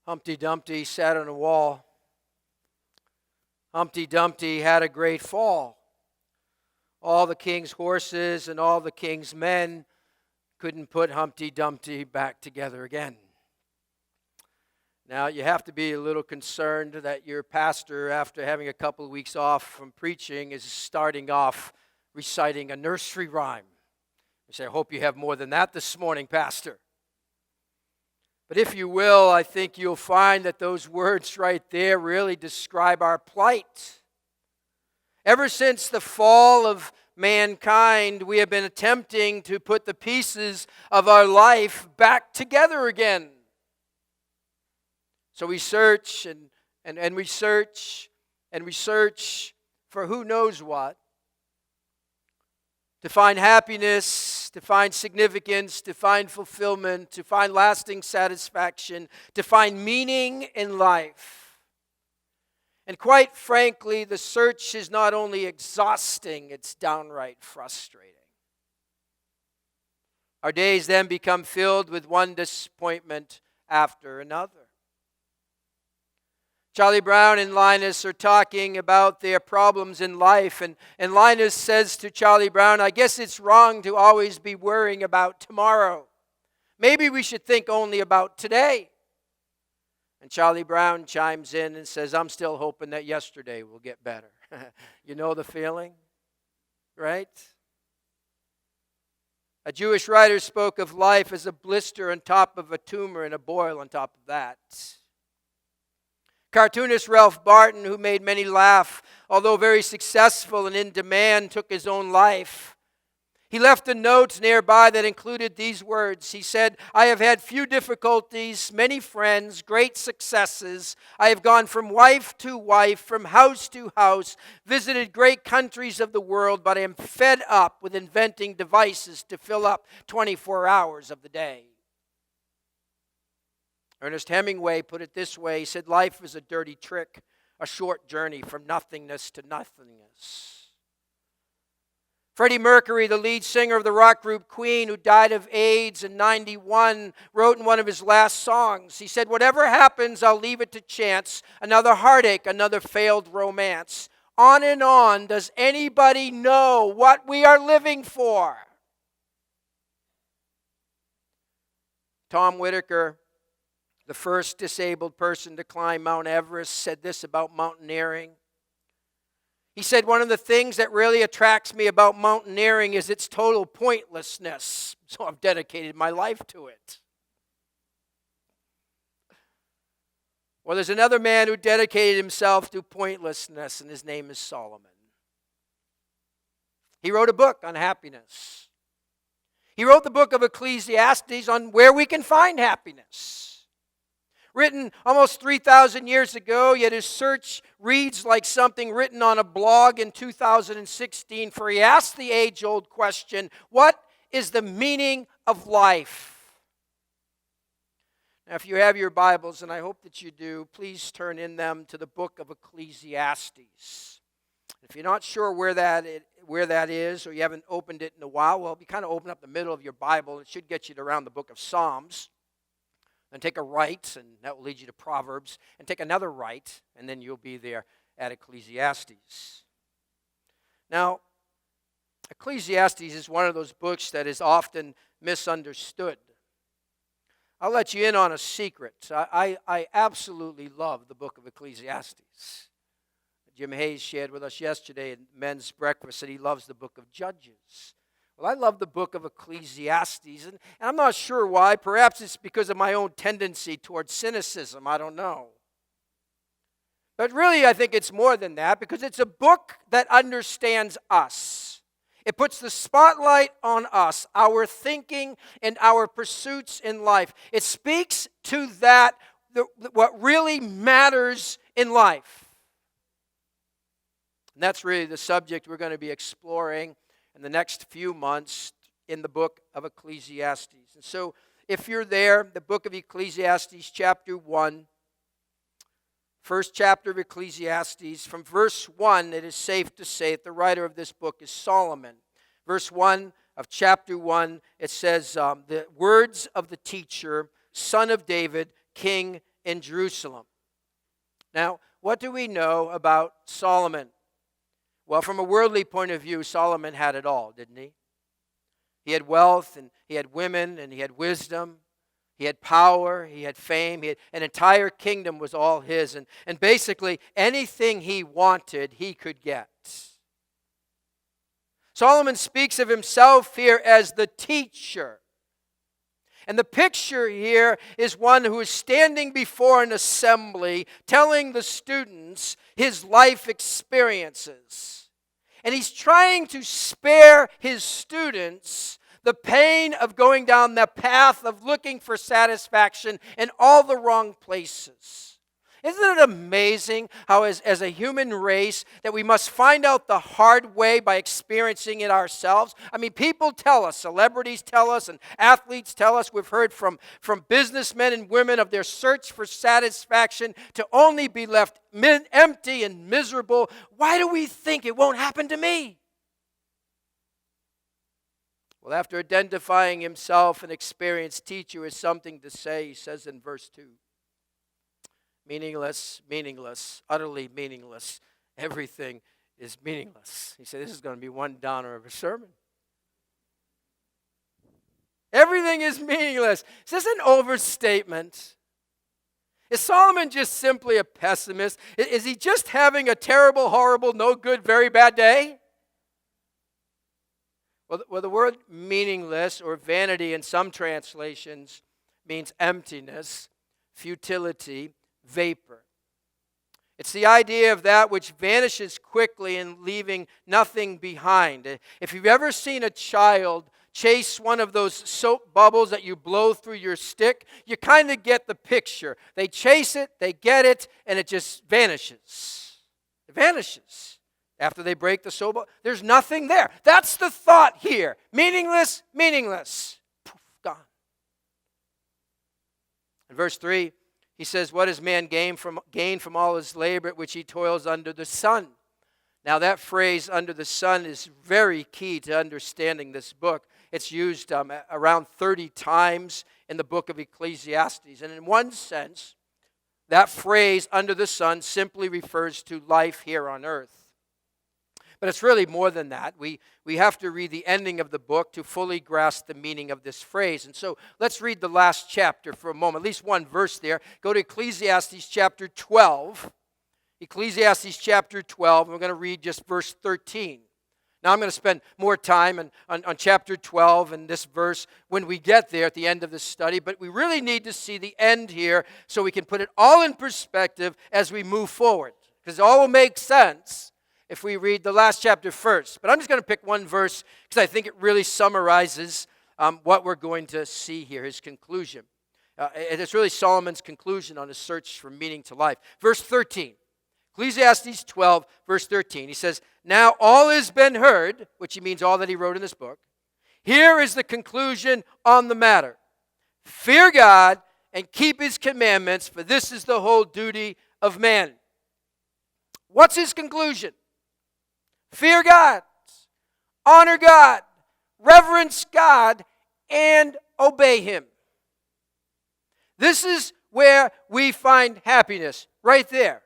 Humpty Dumpty sat on a wall. Humpty Dumpty had a great fall. All the king's horses and all the king's men couldn't put Humpty Dumpty back together again. Now, you have to be a little concerned that your pastor, after having a couple of weeks off from preaching, is starting off reciting a nursery rhyme. You say, I hope you have more than that this morning, Pastor. But if you will, I think you'll find that those words right there really describe our plight. Ever since the fall of mankind, we have been attempting to put the pieces of our life back together again. So we search and we search and we search for who knows what. To find happiness, to find significance, to find fulfillment, to find lasting satisfaction, to find meaning in life. And quite frankly, the search is not only exhausting, it's downright frustrating. Our days then become filled with one disappointment after another. Charlie Brown and Linus are talking about their problems in life, and Linus says to Charlie Brown, I guess it's wrong to always be worrying about tomorrow. Maybe we should think only about today. And Charlie Brown chimes in and says, I'm still hoping that yesterday will get better. You know the feeling, right? A Jewish writer spoke of life as a blister on top of a tumor and a boil on top of that. Cartoonist Ralph Barton, who made many laugh, although very successful and in demand, took his own life. He left a note nearby that included these words. He said, I have had few difficulties, many friends, great successes. I have gone from wife to wife, from house to house, visited great countries of the world, but I am fed up with inventing devices to fill up 24 hours of the day. Ernest Hemingway put it this way. He said, life is a dirty trick, a short journey from nothingness to nothingness. Freddie Mercury, the lead singer of the rock group Queen, who died of AIDS in 91, wrote in one of his last songs, he said, whatever happens, I'll leave it to chance, another heartache, another failed romance. On and on, does anybody know what we are living for? Tom Whitaker, the first disabled person to climb Mount Everest, said this about mountaineering. He said, one of the things that really attracts me about mountaineering is its total pointlessness. So I've dedicated my life to it. Well, there's another man who dedicated himself to pointlessness, and his name is Solomon. He wrote a book on happiness. He wrote the book of Ecclesiastes on where we can find happiness. Written almost 3,000 years ago, yet his search reads like something written on a blog in 2016, for he asked the age-old question, what is the meaning of life? Now, if you have your Bibles, and I hope that you do, please turn in them to the book of Ecclesiastes. If you're not sure where that is, or you haven't opened it in a while, well, you kind of open up the middle of your Bible. It should get you to around the book of Psalms. Then take a right, and that will lead you to Proverbs. And take another right, and then you'll be there at Ecclesiastes. Now, Ecclesiastes is one of those books that is often misunderstood. I'll let you in on a secret. I absolutely love the book of Ecclesiastes. Jim Hayes shared with us yesterday at men's breakfast that he loves the book of Judges. Well, I love the book of Ecclesiastes, and I'm not sure why. Perhaps it's because of my own tendency towards cynicism. I don't know. But really, I think it's more than that, because it's a book that understands us. It puts the spotlight on us, our thinking and our pursuits in life. It speaks to that, what really matters in life. And that's really the subject we're going to be exploring in the next few months in the book of Ecclesiastes. And so, if you're there, the book of Ecclesiastes, chapter 1, first chapter of Ecclesiastes, from verse 1, it is safe to say that the writer of this book is Solomon. Verse 1 of chapter 1, it says, the words of the teacher, son of David, king in Jerusalem. Now, what do we know about Solomon? Well, from a worldly point of view, Solomon had it all, didn't he? He had wealth, and he had women, and he had wisdom. He had power, he had fame, an entire kingdom was all his. And basically, anything he wanted, he could get. Solomon speaks of himself here as the teacher. And the picture here is one who is standing before an assembly, telling the students his life experiences. And he's trying to spare his students the pain of going down the path of looking for satisfaction in all the wrong places. Isn't it amazing how as a human race that we must find out the hard way by experiencing it ourselves? I mean, people tell us, celebrities tell us, and athletes tell us. We've heard from businessmen and women of their search for satisfaction to only be left empty and miserable. Why do we think it won't happen to me? Well, after identifying himself an experienced teacher has something to say, he says in verse 2, meaningless, meaningless, utterly meaningless. Everything is meaningless. He said, this is going to be one downer of a sermon. Everything is meaningless. Is this an overstatement? Is Solomon just simply a pessimist? Is he just having a terrible, horrible, no good, very bad day? Well, the word meaningless or vanity in some translations means emptiness, futility, vapor. It's the idea of that which vanishes quickly and leaving nothing behind. If you've ever seen a child chase one of those soap bubbles that you blow through your stick, you kind of get the picture. They chase it, they get it, and it just vanishes. It vanishes. After they break the soap bubble, there's nothing there. That's the thought here. Meaningless, meaningless. Poof, gone. In verse 3, he says, what does man gain from all his labor at which he toils under the sun? Now that phrase, under the sun, is very key to understanding this book. It's used around 30 times in the book of Ecclesiastes. And in one sense, that phrase, under the sun, simply refers to life here on earth. But it's really more than that. We have to read the ending of the book to fully grasp the meaning of this phrase. And so let's read the last chapter for a moment, at least one verse there. Go to Ecclesiastes chapter 12. Ecclesiastes chapter 12, and we're going to read just verse 13. Now I'm going to spend more time on chapter 12 and this verse when we get there at the end of this study, but we really need to see the end here so we can put it all in perspective as we move forward, because it all will make sense if we read the last chapter first. But I'm just going to pick one verse because I think it really summarizes what we're going to see here, his conclusion. It's really Solomon's conclusion on his search for meaning to life. Verse 13, Ecclesiastes 12, verse 13. He says, now all has been heard, which he means all that he wrote in this book. Here is the conclusion on the matter. Fear God and keep his commandments, for this is the whole duty of man. What's his conclusion? Fear God, honor God, reverence God, and obey him. This is where we find happiness, right there.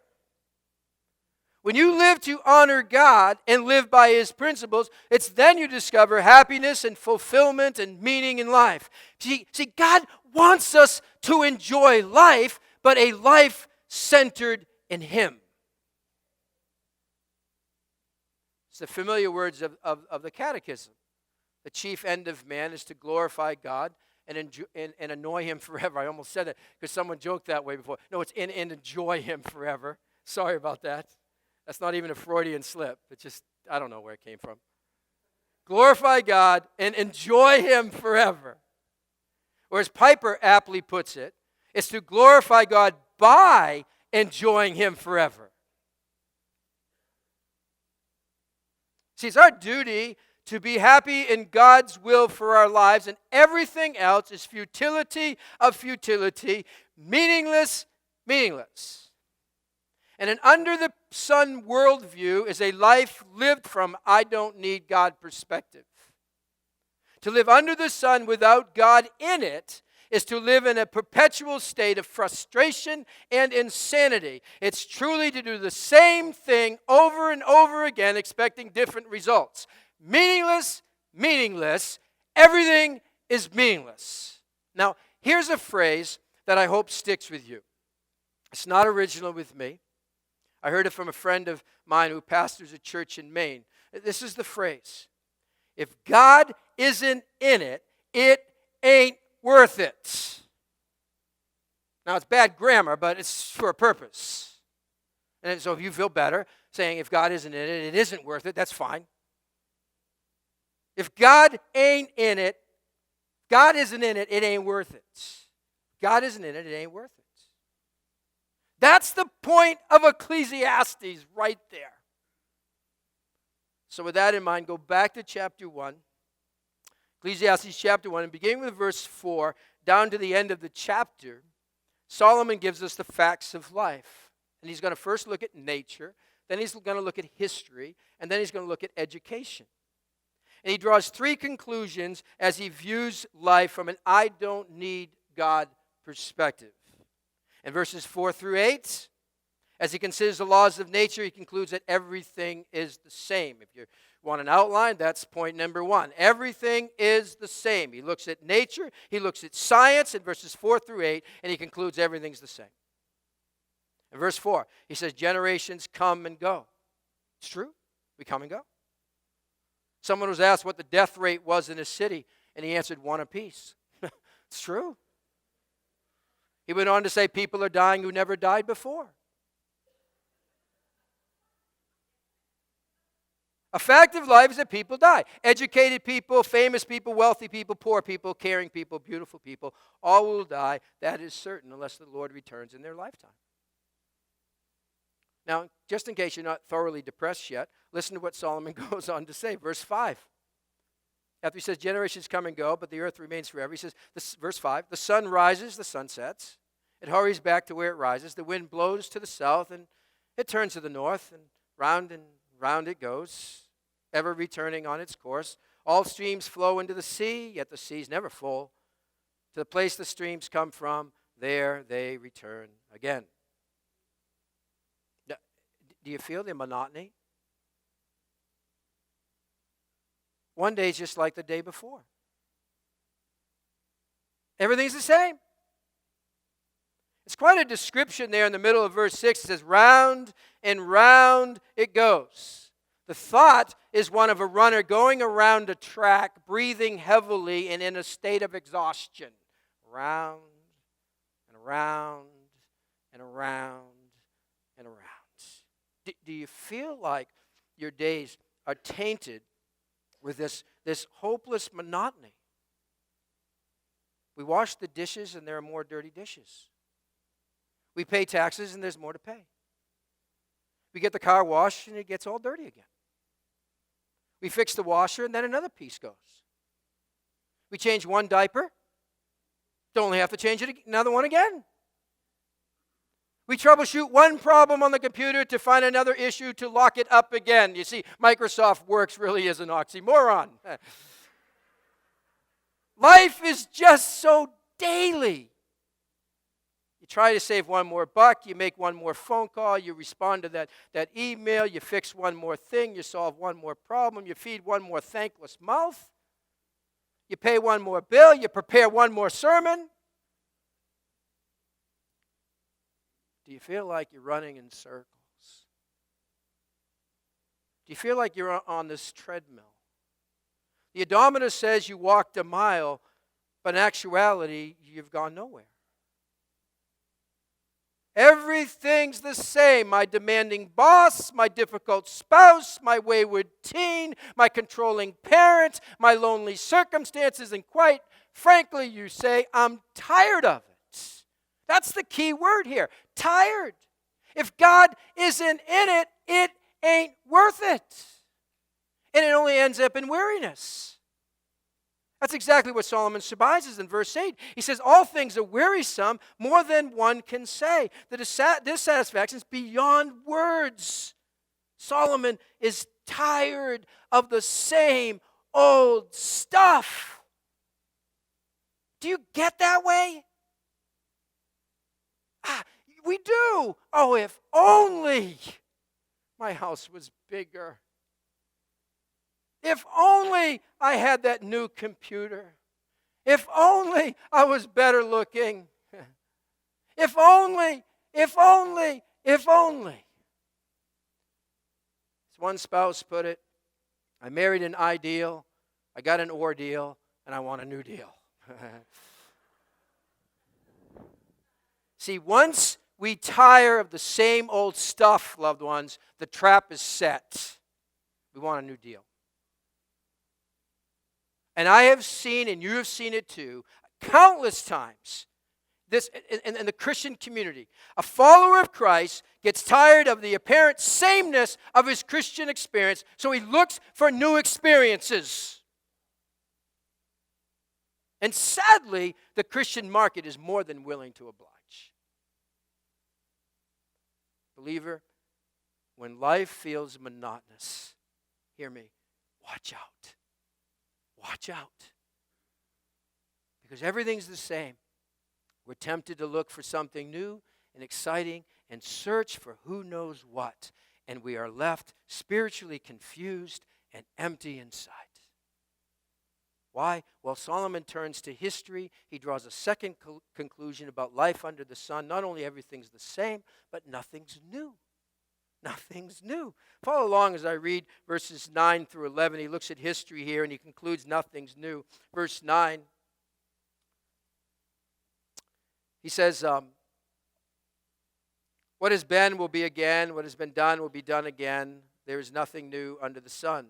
When you live to honor God and live by his principles, it's then you discover happiness and fulfillment and meaning in life. See, God wants us to enjoy life, but a life centered in him. It's the familiar words of the Catechism. The chief end of man is to glorify God and annoy him forever. I almost said it because someone joked that way before. No, it's and enjoy him forever. Sorry about that. That's not even a Freudian slip. It's just, I don't know where it came from. Glorify God and enjoy him forever. Or as Piper aptly puts it, it's to glorify God by enjoying him forever. See, it's our duty to be happy in God's will for our lives, and everything else is futility of futility, meaningless, meaningless. And an under-the-sun worldview is a life lived from I don't need God perspective. To live under the sun without God in it is to live in a perpetual state of frustration and insanity. It's truly to do the same thing over and over again, expecting different results. Meaningless, meaningless, everything is meaningless. Now, here's a phrase that I hope sticks with you. It's not original with me. I heard it from a friend of mine who pastors a church in Maine. This is the phrase: if God isn't in it, it ain't worth it. Now, it's bad grammar, but it's for a purpose. And so if you feel better saying if God isn't in it, it isn't worth it, that's fine. If God ain't in it, God isn't in it, it ain't worth it. God isn't in it, it ain't worth it. That's the point of Ecclesiastes right there. So with that in mind, go back to chapter 1. Ecclesiastes chapter 1, and beginning with verse 4, down to the end of the chapter, Solomon gives us the facts of life. And he's going to first look at nature, then he's going to look at history, and then he's going to look at education. And he draws three conclusions as he views life from an I don't need God perspective. In verses 4 through 8, as he considers the laws of nature, he concludes that everything is the same. If you want an outline, that's point number 1. Everything is the same. He looks at nature, he looks at science in verses 4 through 8, and he concludes everything's the same. In verse 4, he says, generations come and go. It's true. We come and go. Someone was asked what the death rate was in a city, and he answered 1 apiece. It's true. He went on to say people are dying who never died before. A fact of life is that people die. Educated people, famous people, wealthy people, poor people, caring people, beautiful people, all will die. That is certain unless the Lord returns in their lifetime. Now, just in case you're not thoroughly depressed yet, listen to what Solomon goes on to say. Verse 5. After he says, generations come and go, but the earth remains forever. He says, verse 5, the sun rises, the sun sets. It hurries back to where it rises. The wind blows to the south, and it turns to the north, and round it goes, ever returning on its course. All streams flow into the sea, yet the sea's never full. To the place the streams come from, there they return again. Do you feel the monotony? One day is just like the day before. Everything's the same. It's quite a description there in the middle of verse 6. It says, round and round it goes. The thought is one of a runner going around a track, breathing heavily and in a state of exhaustion. Round and around and around and around. Do you feel like your days are tainted with this hopeless monotony? We wash the dishes and there are more dirty dishes. We pay taxes and there's more to pay. We get the car washed and it gets all dirty again. We fix the washer and then another piece goes. We change one diaper, don't only have to change another one again. We troubleshoot one problem on the computer to find another issue to lock it up again. You see, Microsoft Works really is an oxymoron. Life is just so daily. You try to save one more buck, you make one more phone call, you respond to that email, you fix one more thing, you solve one more problem, you feed one more thankless mouth, you pay one more bill, you prepare one more sermon. Do you feel like you're running in circles? Do you feel like you're on this treadmill? The odometer says you walked a mile, but in actuality, you've gone nowhere. Everything's the same. My demanding boss, my difficult spouse, my wayward teen, my controlling parent, my lonely circumstances, and quite frankly, you say, I'm tired of it. That's the key word here, tired. If God isn't in it, it ain't worth it. And it only ends up in weariness. That's exactly what Solomon surmises in verse 8. He says, all things are wearisome, more than one can say. The dissatisfaction is beyond words. Solomon is tired of the same old stuff. Do you get that way? We do. Oh, if only my house was bigger. If only I had that new computer. If only I was better looking. If only, if only, if only. As one spouse put it, I married an ideal, I got an ordeal, and I want a new deal. See, once we tire of the same old stuff, loved ones, the trap is set. We want a new deal. And I have seen, and you have seen it too, countless times, this in the Christian community. A follower of Christ gets tired of the apparent sameness of his Christian experience, so he looks for new experiences. And sadly, the Christian market is more than willing to oblige. Believer, when life feels monotonous, hear me, watch out. Watch out. Because everything's the same. We're tempted to look for something new and exciting and search for who knows what. And we are left spiritually confused and empty inside. Why? Well, Solomon turns to history. He draws a second conclusion about life under the sun. Not only everything's the same, but nothing's new. Nothing's new. Follow along as I read verses 9 through 11. He looks at history here and he concludes nothing's new. Verse 9. He says, what has been will be again. What has been done will be done again. There is nothing new under the sun.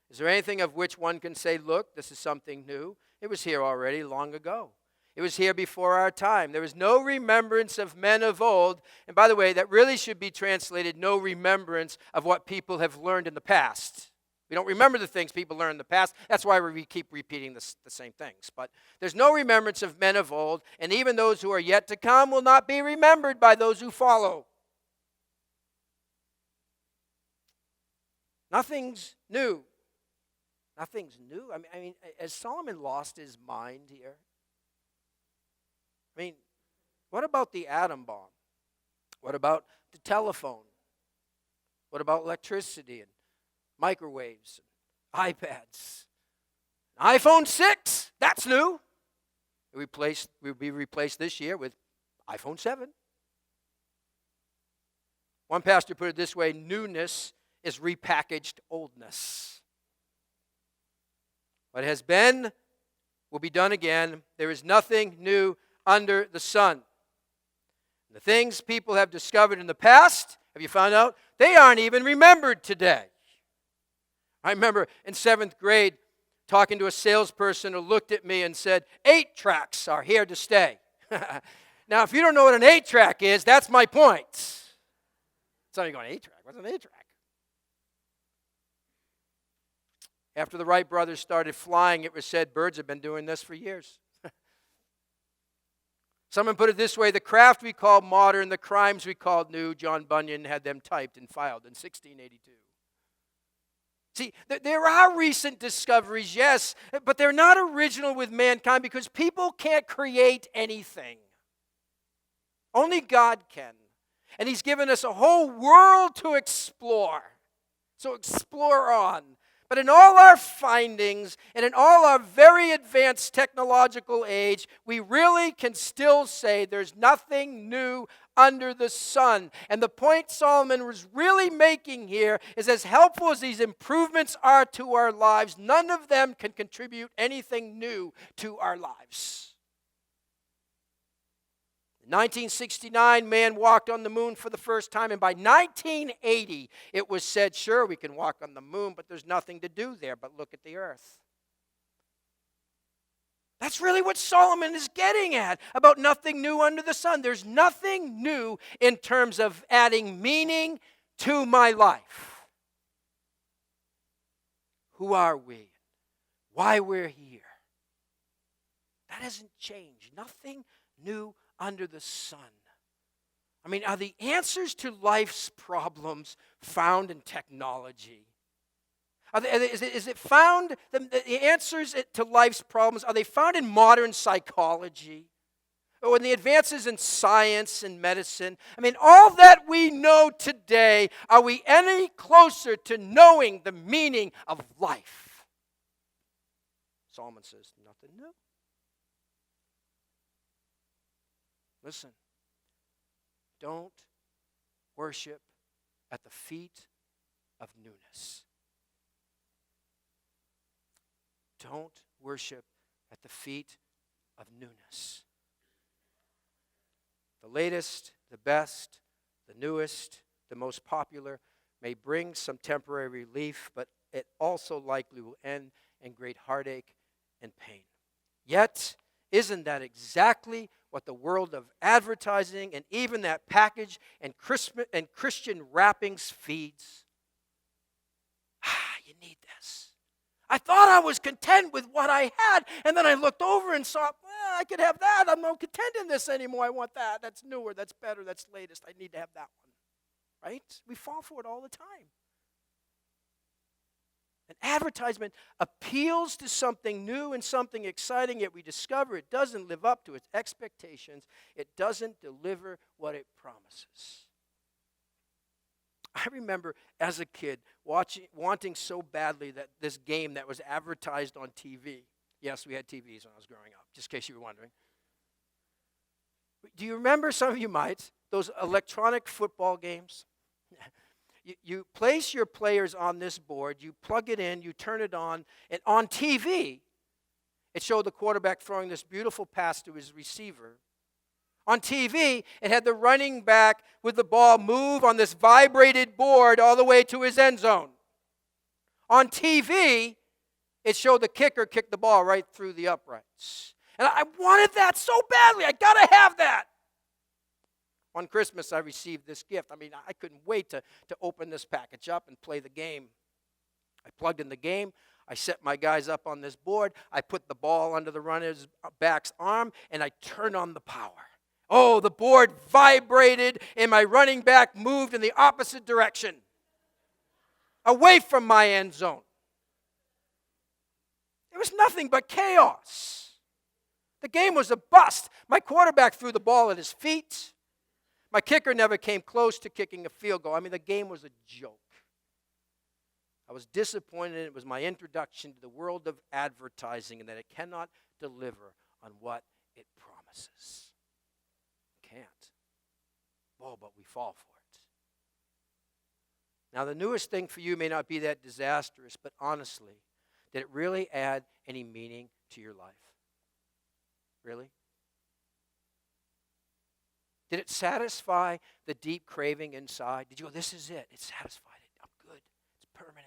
Is there anything of which one can say, look, this is something new? It was here already long ago. It was here before our time. There was no remembrance of men of old. And by the way, that really should be translated, no remembrance of what people have learned in the past. We don't remember the things people learned in the past. That's why we keep repeating the same things. But there's no remembrance of men of old, and even those who are yet to come will not be remembered by those who follow. Nothing's new. Nothing's new. I mean, has Solomon lost his mind here? I mean, what about the atom bomb? What about the telephone? What about electricity and microwaves and iPads? iPhone 6, that's new. It will be replaced this year with iPhone 7. One pastor put it this way, newness is repackaged oldness. What has been will be done again. There is nothing new under the sun. The things people have discovered in the past, have you found out? They aren't even remembered today. I remember in 7th grade talking to a salesperson who looked at me and said, 8-tracks are here to stay. Now, if you don't know what an 8-track is, that's my point. Some of you going, 8-track? What's an 8-track? After the Wright brothers started flying, it was said birds have been doing this for years. Someone put it this way, the craft we call modern, the crimes we called new, John Bunyan had them typed and filed in 1682. See, there are recent discoveries, yes, but they're not original with mankind because people can't create anything. Only God can. And He's given us a whole world to explore. So explore on. But in all our findings and in all our very advanced technological age, we really can still say there's nothing new under the sun. And the point Solomon was really making here is as helpful as these improvements are to our lives, none of them can contribute anything new to our lives. In 1969, man walked on the moon for the first time, and by 1980, it was said, sure, we can walk on the moon, but there's nothing to do there but look at the earth. That's really what Solomon is getting at, about nothing new under the sun. There's nothing new in terms of adding meaning to my life. Who are we? Why we're here? That hasn't changed. Nothing new under the sun. I mean, are the answers to life's problems found in technology? Is it found, the answers to life's problems, are they found in modern psychology? Or in the advances in science and medicine? I mean, all that we know today, are we any closer to knowing the meaning of life? Solomon says, nothing new. Listen, don't worship at the feet of newness. Don't worship at the feet of newness. The latest, the best, the newest, the most popular may bring some temporary relief, but it also likely will end in great heartache and pain. Yet, isn't that exactly what the world of advertising and even that package and Christian wrappings feeds? You need this. I thought I was content with what I had, and then I looked over and saw, I could have that. I'm not content in this anymore. I want that. That's newer. That's better. That's latest. I need to have that one. Right? We fall for it all the time. An advertisement appeals to something new and something exciting, yet we discover it doesn't live up to its expectations. It doesn't deliver what it promises. I remember as a kid wanting so badly that this game that was advertised on TV. Yes, we had TVs when I was growing up, just in case you were wondering. Do you remember, some of you might, those electronic football games? You place your players on this board, you plug it in, you turn it on, and on TV, it showed the quarterback throwing this beautiful pass to his receiver. On TV, it had the running back with the ball move on this vibrated board all the way to his end zone. On TV, it showed the kicker kick the ball right through the uprights. And I wanted that so badly. I got to have that. On Christmas, I received this gift. I mean, I couldn't wait to open this package up and play the game. I plugged in the game. I set my guys up on this board. I put the ball under the runner's back's arm, and I turned on the power. Oh, the board vibrated, and my running back moved in the opposite direction, away from my end zone. It was nothing but chaos. The game was a bust. My quarterback threw the ball at his feet. My kicker never came close to kicking a field goal. I mean, the game was a joke. I was disappointed. It was my introduction to the world of advertising and that it cannot deliver on what it promises. Can't. Oh, but we fall for it. Now, the newest thing for you may not be that disastrous, but honestly, did it really add any meaning to your life? Really? Did it satisfy the deep craving inside? Did you go, this is it. It satisfied it. I'm good. It's permanent.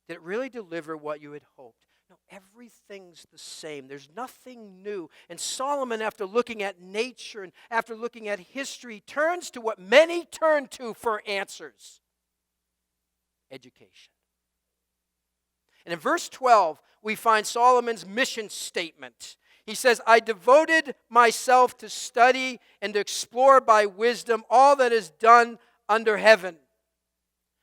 Did it really deliver what you had hoped? No, everything's the same. There's nothing new. And Solomon, after looking at nature and after looking at history, turns to what many turn to for answers: education. And in verse 12, we find Solomon's mission statement. He says, I devoted myself to study and to explore by wisdom all that is done under heaven.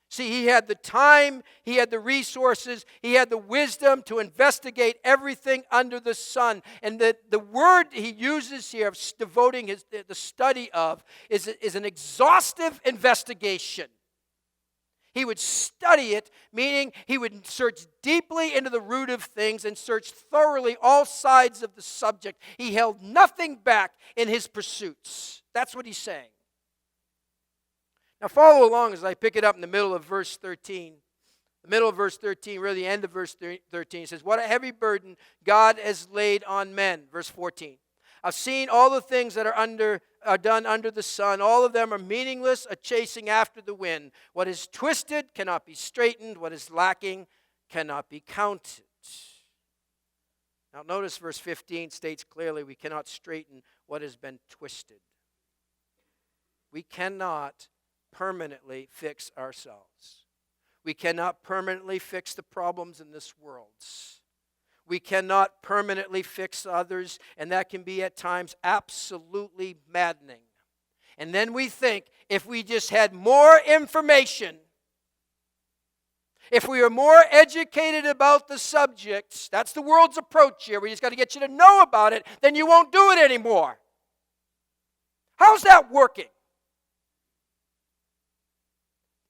See, he had the time, he had the resources, he had the wisdom to investigate everything under the sun. And the word he uses here of devoting the study of is an exhaustive investigation. He would study it, meaning he would search deeply into the root of things and search thoroughly all sides of the subject. He held nothing back in his pursuits. That's what he's saying. Now follow along as I pick it up in the middle of verse 13. The middle of verse 13, really the end of verse 13, it says, what a heavy burden God has laid on men. Verse 14. I've seen all the things that are done under the sun. All of them are meaningless, a chasing after the wind. What is twisted cannot be straightened. What is lacking cannot be counted. Now notice verse 15 states clearly we cannot straighten what has been twisted. We cannot permanently fix ourselves. We cannot permanently fix the problems in this world. We cannot permanently fix others, and that can be at times absolutely maddening. And then we think if we just had more information, If we are more educated about the subjects, that's the world's approach here. We just got to get you to know about it, then you won't do it anymore. How's that working?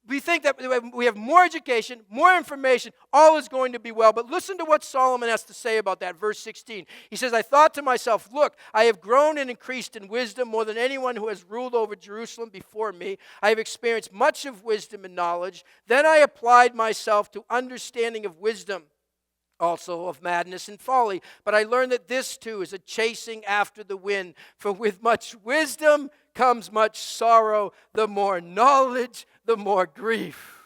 We think that we have more education, more information, all is going to be well. But listen to what Solomon has to say about that. Verse 16. He says, I thought to myself, look, I have grown and increased in wisdom more than anyone who has ruled over Jerusalem before me. I have experienced much of wisdom and knowledge. Then I applied myself to understanding of wisdom, also of madness and folly. But I learned that this too is a chasing after the wind. For with much wisdom comes much sorrow. The more knowledge, the more grief.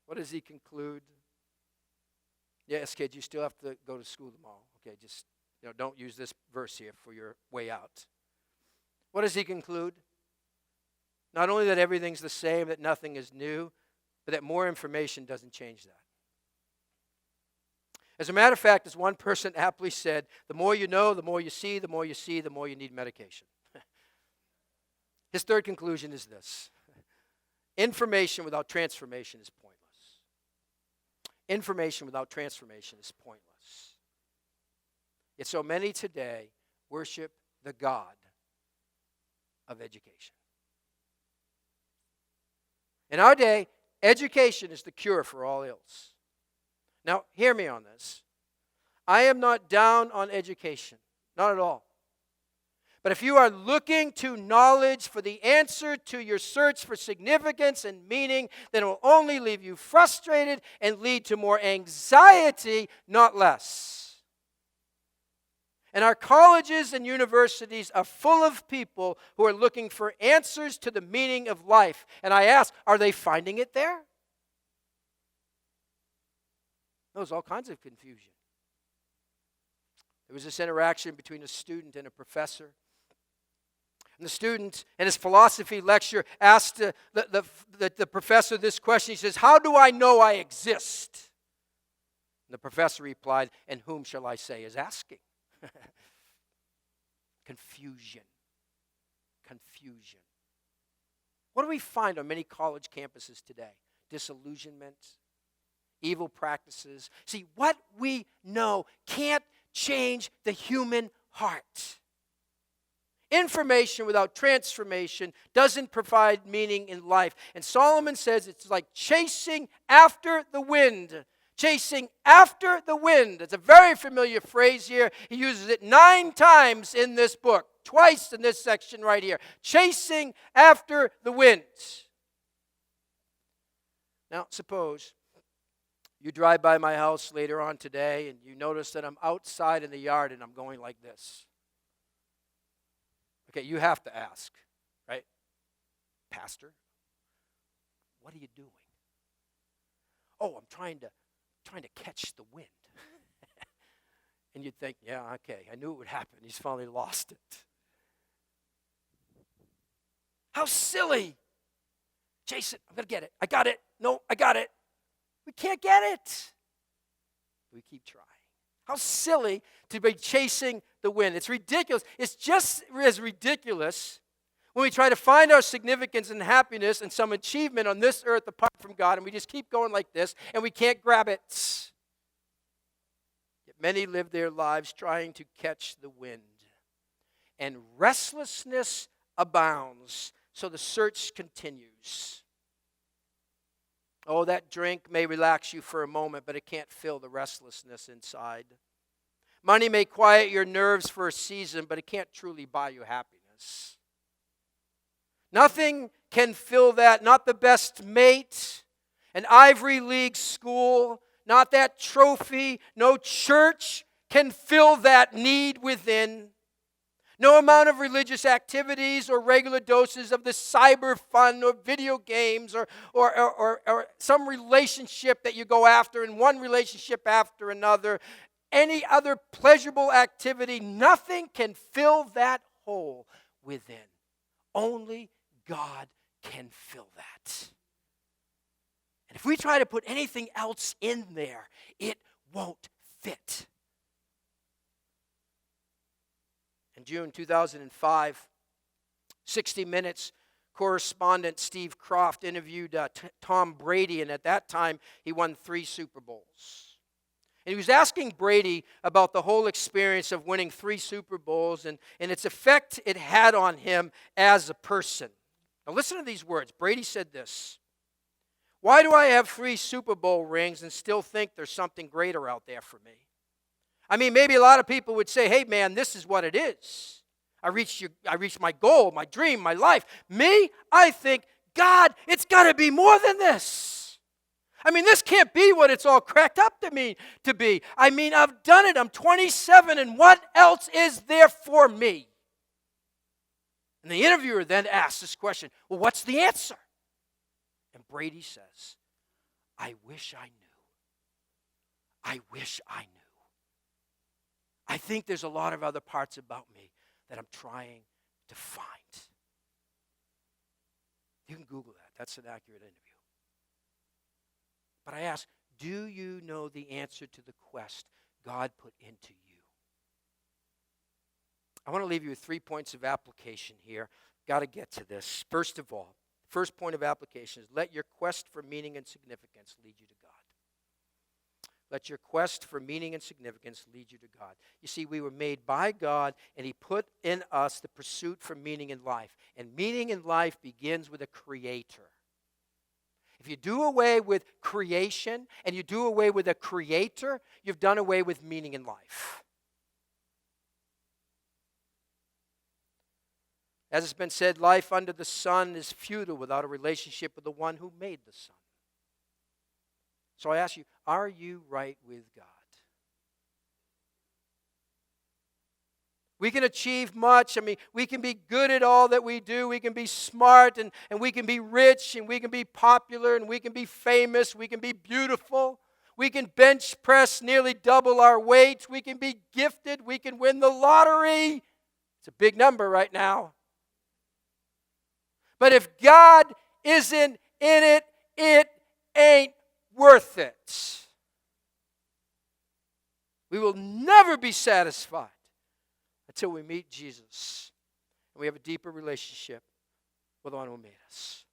What does he conclude? Yes, kids, you still have to go to school tomorrow. Okay, just don't use this verse here for your way out. What does he conclude? Not only that everything's the same, that nothing is new, but that more information doesn't change that. As a matter of fact, as one person aptly said, the more you know, the more you see, the more you see, the more you need medication. His third conclusion is this. Information without transformation is pointless. Information without transformation is pointless. Yet so many today worship the God of education. In our day, education is the cure for all ills. Now, hear me on this. I am not down on education, not at all. But if you are looking to knowledge for the answer to your search for significance and meaning, then it will only leave you frustrated and lead to more anxiety, not less. And our colleges and universities are full of people who are looking for answers to the meaning of life. And I ask, are they finding it there? There's all kinds of confusion. There was this interaction between a student and a professor. And the student in his philosophy lecture asked the professor this question. He says, how do I know I exist? And the professor replied, and whom shall I say is asking? Confusion. Confusion. What do we find on many college campuses today? Disillusionment, evil practices. See, what we know can't change the human heart. Information without transformation doesn't provide meaning in life. And Solomon says it's like chasing after the wind. Chasing after the wind. It's a very familiar phrase here. He uses it 9 times in this book. Twice in this section right here. Chasing after the wind. Now, suppose you drive by my house later on today and you notice that I'm outside in the yard and I'm going like this. Okay, you have to ask, right? Pastor, what are you doing? Oh, I'm trying to catch the wind. And you'd think, yeah, okay, I knew it would happen. He's finally lost it. How silly. Jason, I'm going to get it. I got it. No, I got it. We can't get it. We keep trying. How silly to be chasing the wind. It's ridiculous. It's just as ridiculous when we try to find our significance and happiness and some achievement on this earth apart from God, and we just keep going like this, and we can't grab it. Yet many live their lives trying to catch the wind. And restlessness abounds, so the search continues. Oh, that drink may relax you for a moment, but it can't fill the restlessness inside. Money may quiet your nerves for a season, but it can't truly buy you happiness. Nothing can fill that, not the best mate, an Ivy League school, not that trophy, no church can fill that need within. No amount of religious activities or regular doses of the cyber fun or video games or some relationship that you go after and one relationship after another, any other pleasurable activity, nothing can fill that hole within. Only God can fill that. And if we try to put anything else in there, it won't fit. In June 2005, 60 Minutes correspondent Steve Croft interviewed Tom Brady, and at that time, he won 3 Super Bowls. And he was asking Brady about the whole experience of winning 3 Super Bowls and its effect it had on him as a person. Now listen to these words. Brady said this: "Why do I have 3 Super Bowl rings and still think there's something greater out there for me? I mean, maybe a lot of people would say, hey man, this is what it is. I reached my goal, my dream, my life. Me, I think, God, it's got to be more than this. I mean, this can't be what it's all cracked up to be. I mean, I've done it. I'm 27, and what else is there for me?" And the interviewer then asks this question, well, what's the answer? And Brady says, I wish I knew. I wish I knew. I think there's a lot of other parts about me that I'm trying to find. You can Google that. That's an accurate interview. But I ask, do you know the answer to the quest God put into you? I want to leave you with 3 points of application here. Got to get to this. First of all, first point of application is let your quest for meaning and significance lead you to God. Let your quest for meaning and significance lead you to God. You see, we were made by God, and He put in us the pursuit for meaning in life. And meaning in life begins with a creator. If you do away with creation and you do away with a creator, you've done away with meaning in life. As it's been said, life under the sun is futile without a relationship with the one who made the sun. So I ask you, are you right with God? We can achieve much. I mean, we can be good at all that we do. We can be smart, and we can be rich, and we can be popular, and we can be famous. We can be beautiful. We can bench press nearly double our weight. We can be gifted. We can win the lottery. It's a big number right now. But if God isn't in it, it ain't worth it. We will never be satisfied until we meet Jesus and we have a deeper relationship with the one who made us.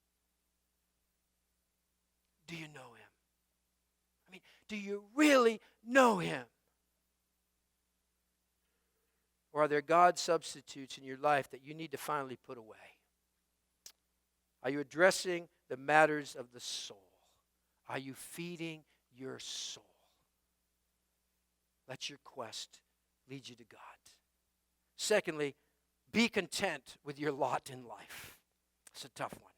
Do you know Him? I mean, do you really know Him? Or are there God substitutes in your life that you need to finally put away? Are you addressing the matters of the soul? Are you feeding your soul? Let your quest lead you to God. Secondly, be content with your lot in life. It's a tough one.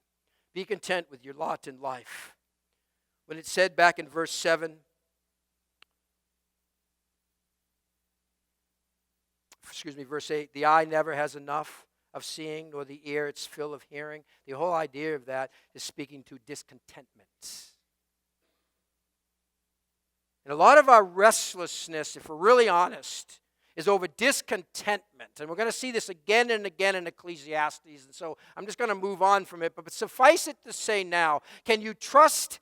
Be content with your lot in life. When it said back in verse 8, the eye never has enough of seeing, nor the ear its fill of hearing. The whole idea of that is speaking to discontentment. And a lot of our restlessness, if we're really honest, is over discontentment. And we're going to see this again and again in Ecclesiastes. And so I'm just going to move on from it. But suffice it to say now, can you trust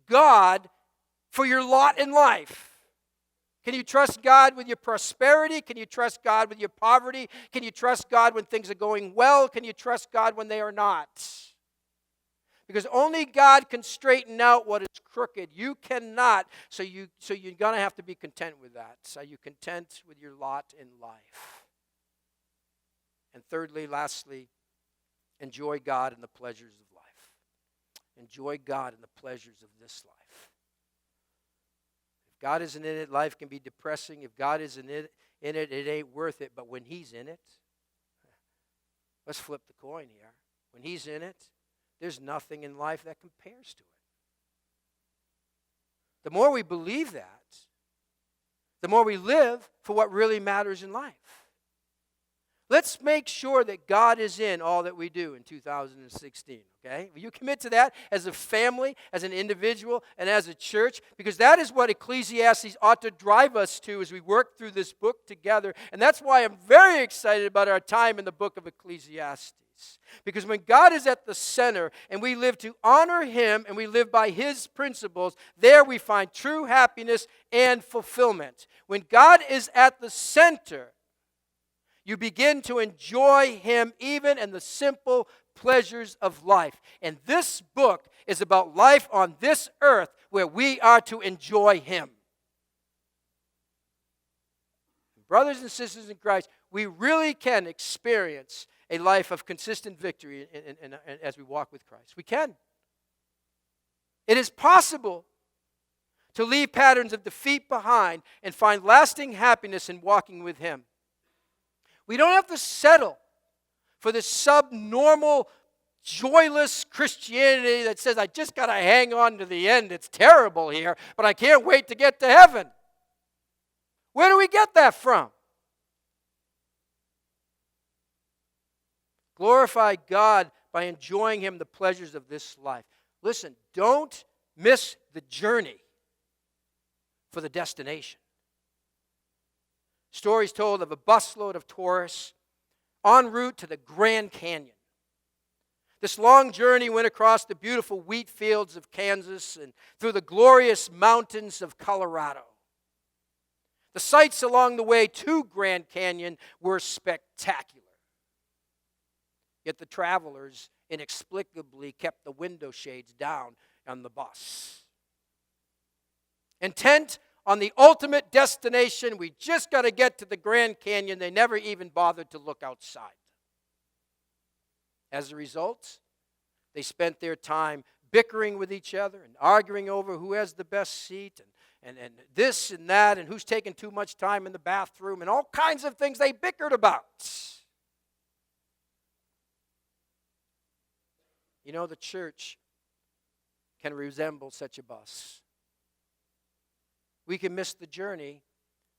God for your lot in life? Can you trust God with your prosperity? Can you trust God with your poverty? Can you trust God when things are going well? Can you trust God when they are not? Because only God can straighten out what is crooked. You cannot. So you're going to have to be content with that. So are you content with your lot in life? And thirdly, lastly, enjoy God in the pleasures of life. Enjoy God in the pleasures of this life. If God isn't in it, life can be depressing. If God isn't in it, it ain't worth it. But when He's in it, let's flip the coin here. When He's in it, there's nothing in life that compares to it. The more we believe that, the more we live for what really matters in life. Let's make sure that God is in all that we do in 2016, okay? Will you commit to that as a family, as an individual, and as a church? Because that is what Ecclesiastes ought to drive us to as we work through this book together. And that's why I'm very excited about our time in the book of Ecclesiastes. Because when God is at the center and we live to honor Him and we live by His principles, there we find true happiness and fulfillment. When God is at the center, You begin to enjoy Him even in the simple pleasures of life. And this book is about life on this earth where we are to enjoy Him. Brothers and sisters in Christ, we really can experience a life of consistent victory as we walk with Christ. We can. It is possible to leave patterns of defeat behind and find lasting happiness in walking with Him. We don't have to settle for this subnormal, joyless Christianity that says, I just got to hang on to the end. It's terrible here, but I can't wait to get to heaven. Where do we get that from? Glorify God by enjoying Him the pleasures of this life. Listen, don't miss the journey for the destination. Stories told of a busload of tourists en route to the Grand Canyon. This long journey went across the beautiful wheat fields of Kansas and through the glorious mountains of Colorado. The sights along the way to Grand Canyon were spectacular. Yet the travelers inexplicably kept the window shades down on the bus. Intent on the ultimate destination, we just got to get to the Grand Canyon, they never even bothered to look outside. As a result, they spent their time bickering with each other and arguing over who has the best seat and this and that and who's taking too much time in the bathroom and all kinds of things they bickered about. You know, the church can resemble such a bus. We can miss the journey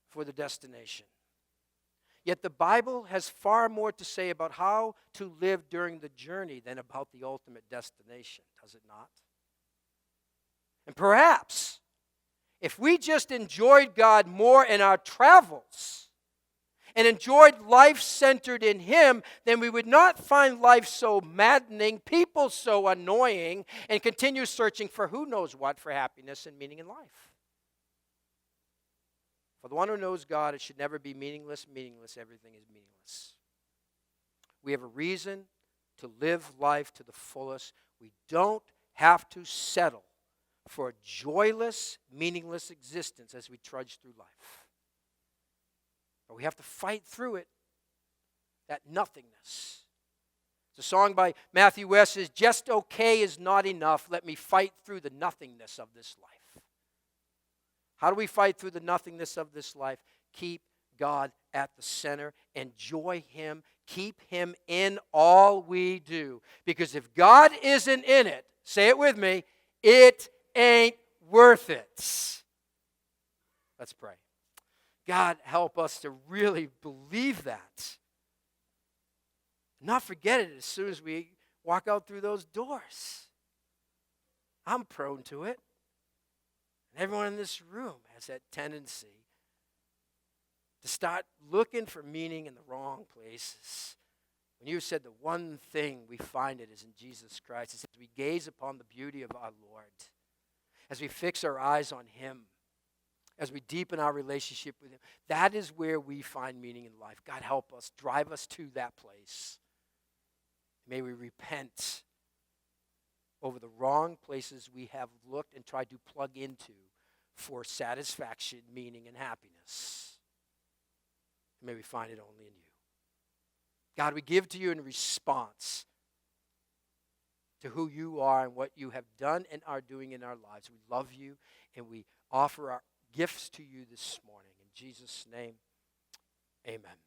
for the destination. Yet the Bible has far more to say about how to live during the journey than about the ultimate destination, does it not? And perhaps, if we just enjoyed God more in our travels and enjoyed life centered in Him, then we would not find life so maddening, people so annoying, and continue searching for who knows what for happiness and meaning in life. For the one who knows God, it should never be meaningless, everything is meaningless. We have a reason to live life to the fullest. We don't have to settle for a joyless, meaningless existence as we trudge through life. But we have to fight through it, that nothingness. It's a song by Matthew West says, just okay is not enough. Let me fight through the nothingness of this life. How do we fight through the nothingness of this life? Keep God at the center. Enjoy Him. Keep Him in all we do. Because if God isn't in it, say it with me, it ain't worth it. Let's pray. God, help us to really believe that. Not forget it as soon as we walk out through those doors. I'm prone to it. And everyone in this room has that tendency to start looking for meaning in the wrong places. When you said the one thing we find it is in Jesus Christ, it's as we gaze upon the beauty of our Lord, as we fix our eyes on Him, as we deepen our relationship with Him, that is where we find meaning in life. God, help us, drive us to that place. May we repent over the wrong places we have looked and tried to plug into for satisfaction, meaning, and happiness. May we find it only in You. God, we give to You in response to who You are and what You have done and are doing in our lives. We love You, and we offer our gifts to You this morning. In Jesus' name, amen.